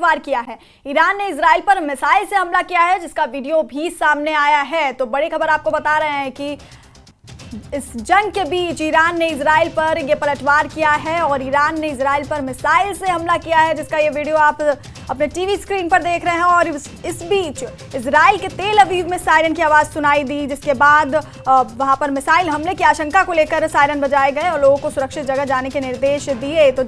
पलटवार किया है। ईरान ने इजराइल पर मिसाइल से हमला किया है, जिसका वीडियो भी सामने आया है। तो बड़ी खबर आपको बता रहे हैं कि इस जंग के बीच ईरान ने इजराइल पर ये पलटवार किया है और ईरान ने इजराइल पर मिसाइल से हमला किया है, जिसका ये वीडियो आप अपने टीवी स्क्रीन पर देख रहे हैं। और इस बीच इजराइल के तेल अवीव में सायरन की आवाज़ सुनाई दी, जिसके बाद वहां पर मिसाइल हमले की आशंका को लेकर सायरन बजाए गए और लोगों को सुरक्षित जगह जाने के निर्देश दिए। तो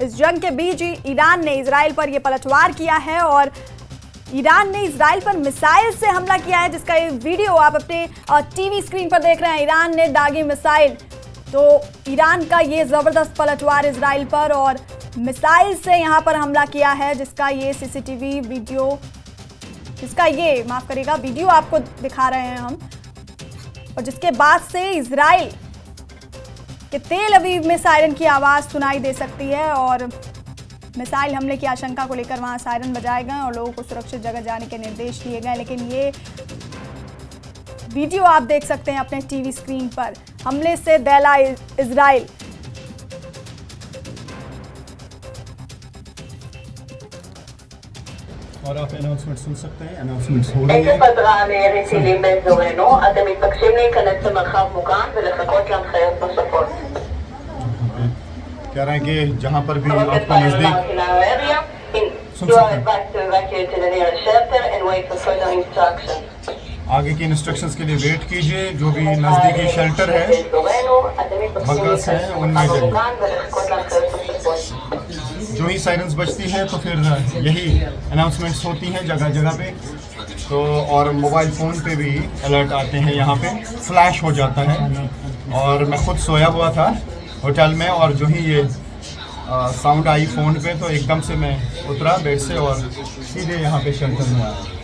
इस जंग के बीच ईरान ने इजराइल पर यह पलटवार किया है और ईरान ने इजराइल पर मिसाइल से हमला किया है, जिसका ये वीडियो आप अपने टीवी स्क्रीन पर देख रहे हैं। ईरान ने दागी मिसाइल, तो ईरान का ये ज़बरदस्त पलटवार इजराइल पर और मिसाइल से यहाँ पर हमला किया है, जिसका ये सीसीटीवी वीडियो, जिसका ये माफ़ करिएगा वीडियो आपको दिखा रहे हैं हम। और जिसके बाद से इजराइल के तेल अवीव में सायरन की आवाज़ सुनाई दे सकती है और मिसाइल हमले की आशंका को लेकर वहां सायरन बजाए गए और लोगों को सुरक्षित जगह जाने के निर्देश दिए गए। लेकिन ये वीडियो आप देख सकते हैं अपने टीवी स्क्रीन पर, हमले से दहला इजराइल। और आप अनाउंसमेंट सुन सकते हैं, अनाउंसमेंट्स हो रही है। कह रहे हैं कि जहाँ पर भी आपको नजदीक सुन सकते हैं, आगे की इंस्ट्रक्शंस के लिए वेट कीजिए। जो भी नज़दीकी शेल्टर है, बगस है, उनमें जाइए। जो ही साइरेंस बजती है तो फिर यही अनाउंसमेंट्स होती हैं जगह जगह पे। तो और मोबाइल फ़ोन पे भी अलर्ट आते हैं, यहाँ पे फ्लैश हो जाता है। और मैं खुद सोया हुआ था होटल में और जो ही ये साउंड आई फ़ोन पे तो एकदम से मैं उतरा बेड से और सीधे यहाँ पे शेल्टर में आया।